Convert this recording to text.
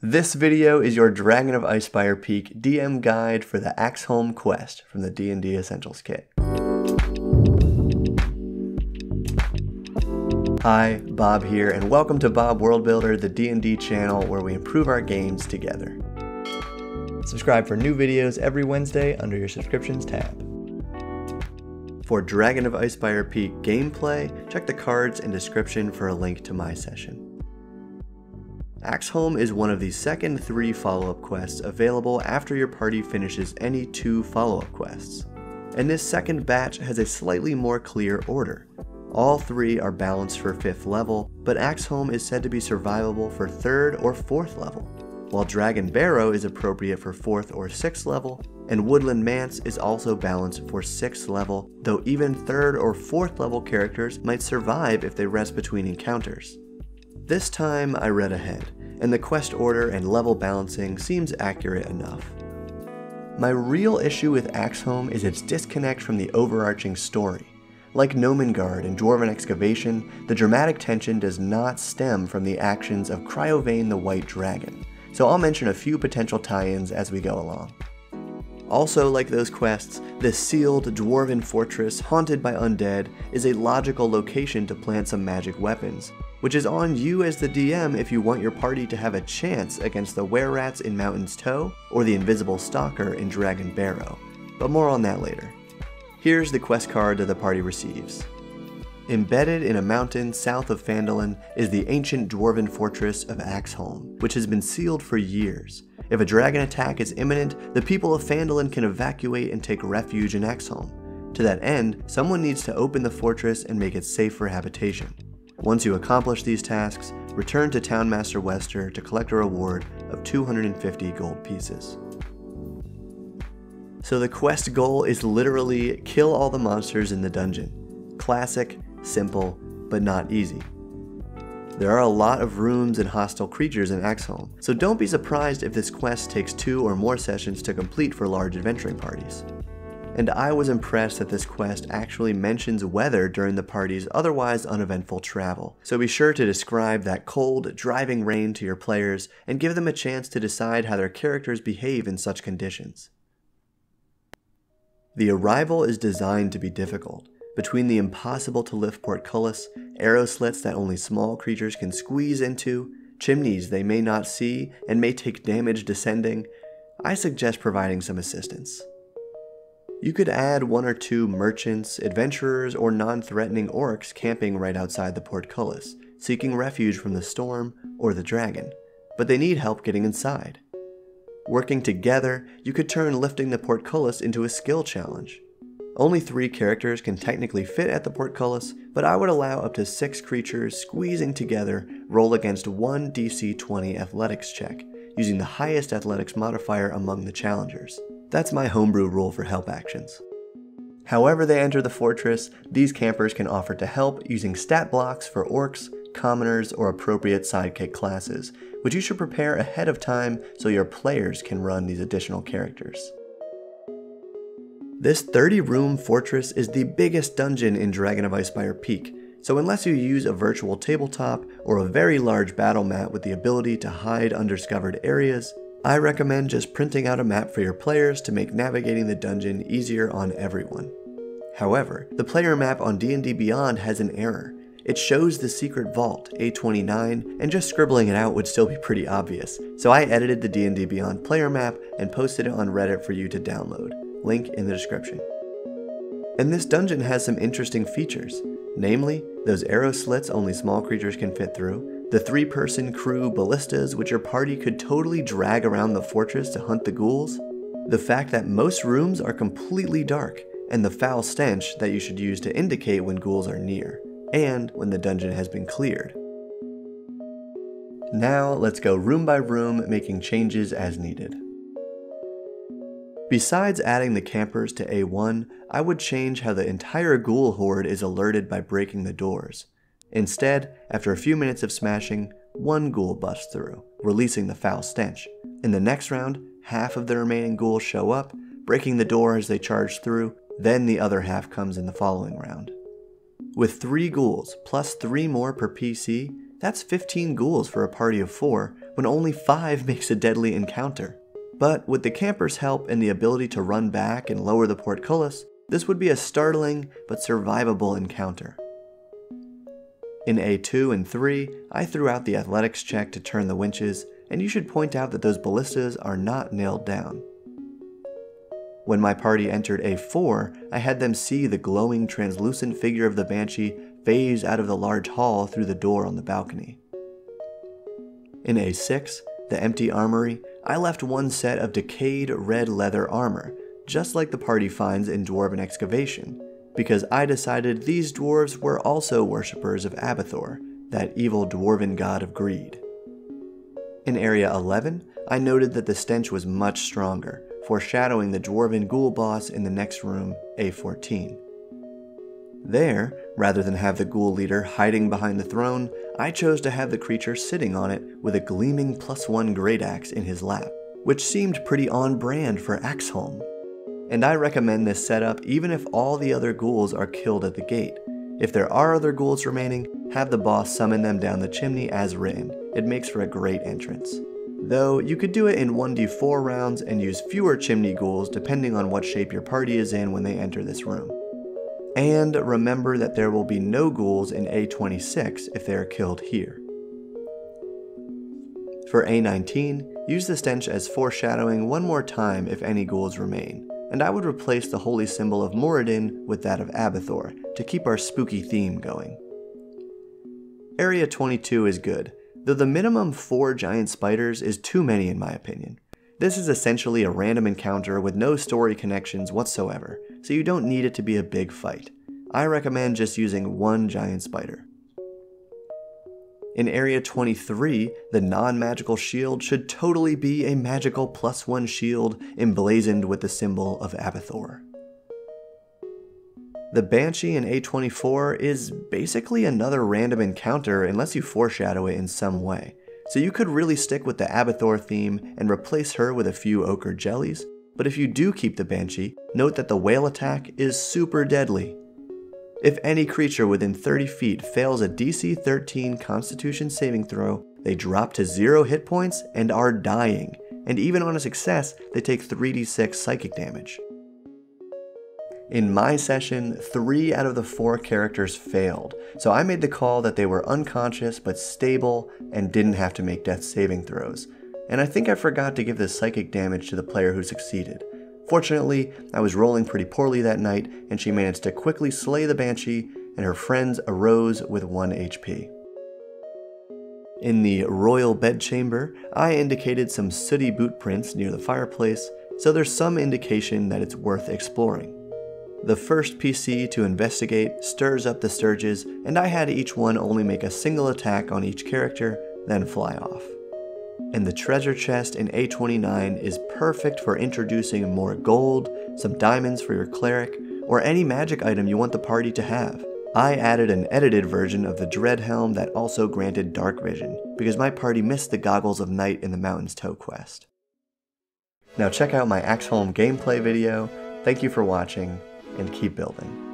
This video is your Dragon of Icespire Peak DM guide for the Axeholm quest from the D&D Essentials Kit. Hi, Bob here, and welcome to Bob World Builder, the D&D channel where we improve our games together. Subscribe for new videos every Wednesday under your subscriptions tab. For Dragon of Icespire Peak gameplay, check the cards and description for a link to my session. Axeholm is one of the second 3 follow-up quests available after your party finishes any 2 follow-up quests. And this second batch has a slightly more clear order. All 3 are balanced for 5th level, but Axeholm is said to be survivable for 3rd or 4th level, while Dragon Barrow is appropriate for 4th or 6th level, and Woodland Manse is also balanced for 6th level, though even 3rd or 4th level characters might survive if they rest between encounters. This time I read ahead, and the quest order and level balancing seems accurate enough. My real issue with Axeholm is its disconnect from the overarching story. Like Nomengard and Dwarven Excavation, the dramatic tension does not stem from the actions of Cryovane the White Dragon, so I'll mention a few potential tie-ins as we go along. Also, like those quests, this sealed dwarven fortress haunted by undead is a logical location to plant some magic weapons, which is on you as the DM if you want your party to have a chance against the were-rats in Mountain's Toe or the invisible stalker in Dragon Barrow, but more on that later. Here's the quest card that the party receives. Embedded in a mountain south of Phandalin is the ancient dwarven fortress of Axeholm, which has been sealed for years. If a dragon attack is imminent, the people of Phandalin can evacuate and take refuge in Axeholm. To that end, someone needs to open the fortress and make it safe for habitation. Once you accomplish these tasks, return to Townmaster Wester to collect a reward of 250 gold pieces. So the quest goal is literally kill all the monsters in the dungeon. Classic, simple, but not easy. There are a lot of rooms and hostile creatures in Axeholm, so don't be surprised if this quest takes 2 or more sessions to complete for large adventuring parties. And I was impressed that this quest actually mentions weather during the party's otherwise uneventful travel, so be sure to describe that cold, driving rain to your players and give them a chance to decide how their characters behave in such conditions. The arrival is designed to be difficult. Between the impossible to lift portcullis, arrow slits that only small creatures can squeeze into, chimneys they may not see and may take damage descending, I suggest providing some assistance. You could add 1 or 2 merchants, adventurers, or non-threatening orcs camping right outside the portcullis, seeking refuge from the storm or the dragon, but they need help getting inside. Working together, you could turn lifting the portcullis into a skill challenge. Only 3 characters can technically fit at the portcullis, but I would allow up to 6 creatures squeezing together roll against 1 DC 20 athletics check, using the highest athletics modifier among the challengers. That's my homebrew rule for help actions. However they enter the fortress, these campers can offer to help using stat blocks for orcs, commoners, or appropriate sidekick classes, which you should prepare ahead of time so your players can run these additional characters. This 30-room fortress is the biggest dungeon in Dragon of Icespire Peak, so unless you use a virtual tabletop or a very large battle mat with the ability to hide undiscovered areas, I recommend just printing out a map for your players to make navigating the dungeon easier on everyone. However, the player map on D&D Beyond has an error. It shows the secret vault, A29, and just scribbling it out would still be pretty obvious, so I edited the D&D Beyond player map and posted it on Reddit for you to download. Link in the description. And this dungeon has some interesting features, namely, those arrow slits only small creatures can fit through, the 3-person crew ballistas which your party could totally drag around the fortress to hunt the ghouls, the fact that most rooms are completely dark, and the foul stench that you should use to indicate when ghouls are near, and when the dungeon has been cleared. Now let's go room by room making changes as needed. Besides adding the campers to A1, I would change how the entire ghoul horde is alerted by breaking the doors. Instead, after a few minutes of smashing, 1 ghoul busts through, releasing the foul stench. In the next round, half of the remaining ghouls show up, breaking the door as they charge through, then the other half comes in the following round. With 3 ghouls, plus 3 more per PC, that's 15 ghouls for a party of 4, when only 5 makes a deadly encounter. But with the camper's help and the ability to run back and lower the portcullis, this would be a startling but survivable encounter. In A2 and 3, I threw out the athletics check to turn the winches, and you should point out that those ballistas are not nailed down. When my party entered A4, I had them see the glowing, translucent figure of the Banshee phase out of the large hall through the door on the balcony. In A6, the empty armory, I left one set of decayed red leather armor, just like the party finds in Dwarven Excavation, because I decided these dwarves were also worshippers of Abathor, that evil dwarven god of greed. In Area 11, I noted that the stench was much stronger, foreshadowing the dwarven ghoul boss in the next room, A14. There, rather than have the ghoul leader hiding behind the throne, I chose to have the creature sitting on it with a gleaming +1 great axe in his lap, which seemed pretty on brand for Axeholm. And I recommend this setup even if all the other ghouls are killed at the gate. If there are other ghouls remaining, have the boss summon them down the chimney as written. It makes for a great entrance. Though you could do it in 1d4 rounds and use fewer chimney ghouls depending on what shape your party is in when they enter this room. And remember that there will be no ghouls in A26 if they are killed here. For A19, use the stench as foreshadowing one more time if any ghouls remain, and I would replace the holy symbol of Moradin with that of Abathor to keep our spooky theme going. Area 22 is good, though the minimum 4 giant spiders is too many in my opinion. This is essentially a random encounter with no story connections whatsoever, so you don't need it to be a big fight. I recommend just using 1 giant spider. In Area 23, the non-magical shield should totally be a magical +1 shield emblazoned with the symbol of Abathor. The Banshee in A24 is basically another random encounter unless you foreshadow it in some way, so you could really stick with the Abathor theme and replace her with a few ochre jellies, but if you do keep the Banshee, note that the whale attack is super deadly. If any creature within 30 feet fails a DC 13 Constitution saving throw, they drop to 0 hit points and are dying, and even on a success, they take 3d6 psychic damage. In my session, 3 out of the 4 characters failed, so I made the call that they were unconscious but stable and didn't have to make death saving throws, and I think I forgot to give the psychic damage to the player who succeeded. Fortunately, I was rolling pretty poorly that night, and she managed to quickly slay the Banshee, and her friends arose with 1 HP. In the royal bedchamber, I indicated some sooty boot prints near the fireplace, so there's some indication that it's worth exploring. The first PC to investigate stirs up the Sturges, and I had each one only make a single attack on each character, then fly off. And the treasure chest in A29 is perfect for introducing more gold, some diamonds for your cleric, or any magic item you want the party to have. I added an edited version of the Dread Helm that also granted dark vision, because my party missed the Goggles of Night in the Mountains Toe quest. Now check out my Axeholm gameplay video. Thank you for watching, and keep building.